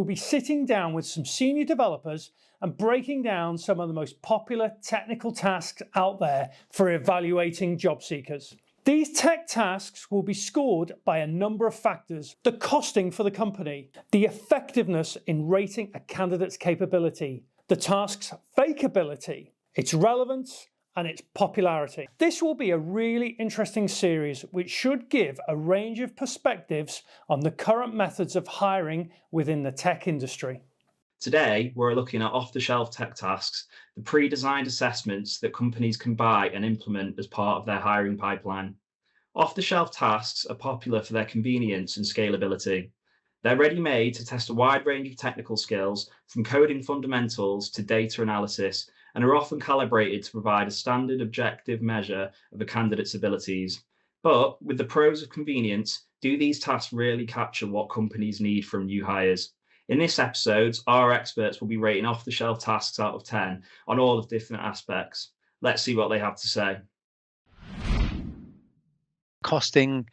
will be sitting down with some senior developers and breaking down some of the most popular technical tasks out there for evaluating job seekers. These tech tasks will be scored by a number of factors: the costing for the company, the effectiveness in rating a candidate's capability, the task's fakeability, its relevance, and its popularity. This will be a really interesting series which should give a range of perspectives on the current methods of hiring within the tech industry. Today, we're looking at off-the-shelf tech tasks, the pre-designed assessments that companies can buy and implement as part of their hiring pipeline. Off-the-shelf tasks are popular for their convenience and scalability. They're ready-made to test a wide range of technical skills, from coding fundamentals to data analysis, and are often calibrated to provide a standard objective measure of a candidate's abilities. But with the pros of convenience, do these tasks really capture what companies need from new hires? In this episode, our experts will be rating off-the-shelf tasks out of 10 on all the different aspects. Let's see what they have to say. Costing,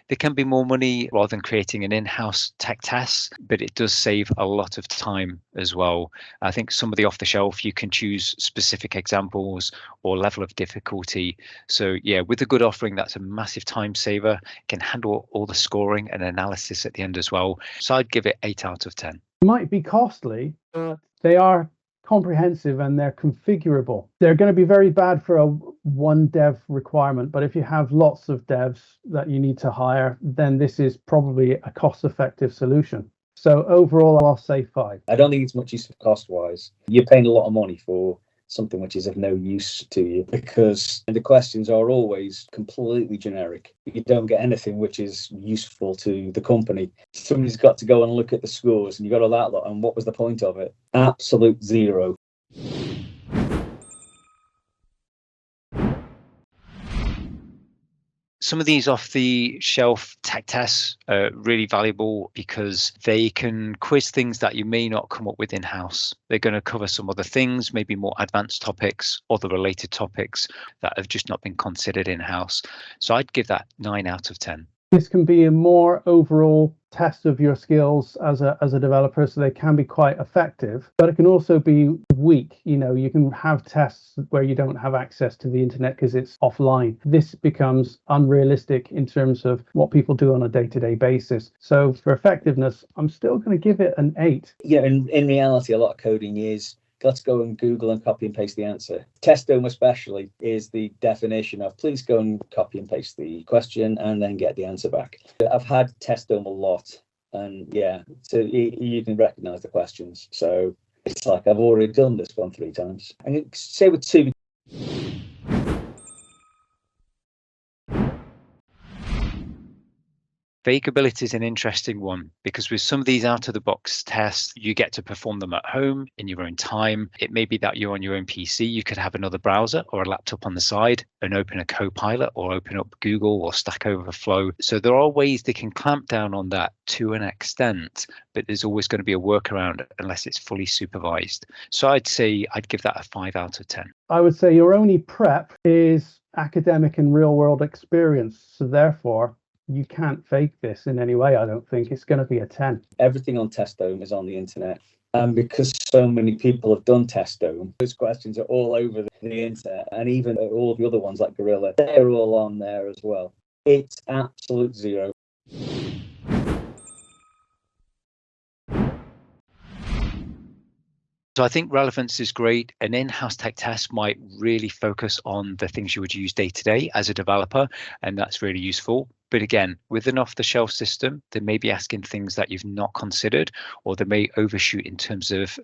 there can be more money rather than creating an in-house tech test, but it does save a lot of time as well. I think some of the off-the-shelf, you can choose specific examples or level of difficulty. So yeah, with a good offering, that's a massive time saver. It can handle all the scoring and analysis at the end as well. So I'd give it 8 out of 10. Might be costly, but they are comprehensive and they're configurable. They're going to be very bad for a one dev requirement, but if you have lots of devs that you need to hire, then this is probably a cost-effective solution. So overall, I'll say 5. I don't think it's much use cost-wise. You're paying a lot of money for something which is of no use to you, because the questions are always completely generic. You don't get anything which is useful to the company. Somebody's got to go and look at the scores, and you got all that lot, and what was the point of it? Absolute zero. Some of these off-the-shelf tech tests are really valuable because they can quiz things that you may not come up with in-house. They're going to cover some other things, maybe more advanced topics, other related topics that have just not been considered in-house. So I'd give that 9 out of 10. This can be a more overall test of your skills as a developer, so they can be quite effective, but it can also be weak. You know, you can have tests where you don't have access to the internet because it's offline. This becomes unrealistic in terms of what people do on a day-to-day basis. So for effectiveness, I'm still going to give it an 8. Yeah, in reality, a lot of coding is let's go and Google and copy and paste the answer. Testome especially is the definition of please go and copy and paste the question and then get the answer back. I've had Testome a lot, and yeah, so you can recognize the questions. So it's like I've already done this one 3 times. And say with 2. Fakeability is an interesting one because with some of these out-of-the-box tests, you get to perform them at home in your own time. It may be that you're on your own PC. You could have another browser or a laptop on the side and open a Copilot or open up Google or Stack Overflow. So there are ways they can clamp down on that to an extent, but there's always going to be a workaround unless it's fully supervised. So I'd say I'd give that a 5 out of 10. I would say your only prep is academic and real-world experience. So therefore, you can't fake this in any way. I don't think it's going to be a 10. Everything on Testome is on the internet. And because so many people have done Testome, those questions are all over the internet. And even all the other ones like Gorilla, they're all on there as well. It's absolute zero. So I think relevance is great. An in-house tech test might really focus on the things you would use day to day as a developer, and that's really useful. But again, with an off-the-shelf system, they may be asking things that you've not considered, or they may overshoot in terms of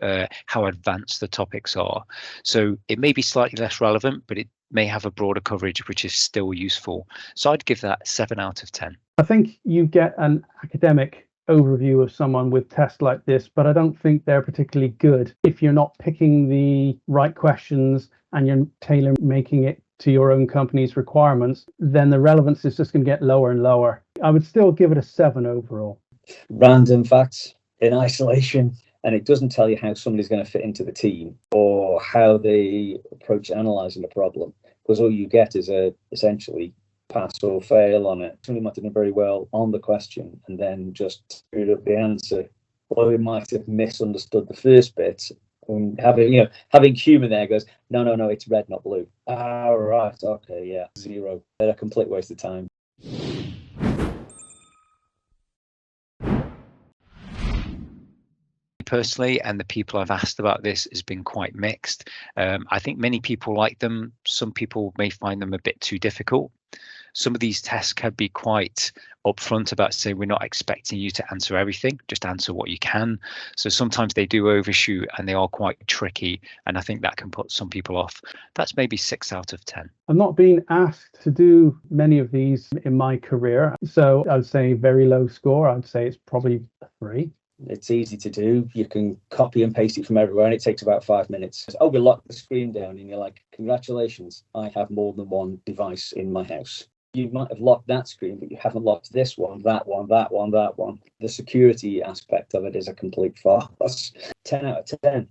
how advanced the topics are. So it may be slightly less relevant, but it may have a broader coverage, which is still useful. So I'd give that 7 out of 10. I think you get an academic overview of someone with tests like this, but I don't think they're particularly good if you're not picking the right questions and you're tailor making it to your own company's requirements. Then the relevance is just going to get lower and lower. I would still give it a 7 overall. Random facts in isolation, and it doesn't tell you how somebody's going to fit into the team or how they approach analysing a problem, because all you get is essentially pass or fail on it. Somebody might have done very well on the question and then just screwed up the answer or they might have misunderstood the first bit. And having human there goes, no, it's red, not blue. Ah, right, okay, yeah, 0. They're a complete waste of time. Personally, and the people I've asked about this, has been quite mixed. I think many people like them. Some people may find them a bit too difficult. Some of these tests can be quite upfront about saying we're not expecting you to answer everything, just answer what you can. So sometimes they do overshoot and they are quite tricky, and I think that can put some people off. That's maybe 6 out of 10. I've not been asked to do many of these in my career, so I'd say very low score. I'd say it's probably a 3. It's easy to do. You can copy and paste it from everywhere, and it takes about 5 minutes. Oh, we locked the screen down, and you're like, congratulations, I have more than one device in my house. You might have locked that screen, but you haven't locked this one, that one, that one, that one. The security aspect of it is a complete farce. 10 out of 10.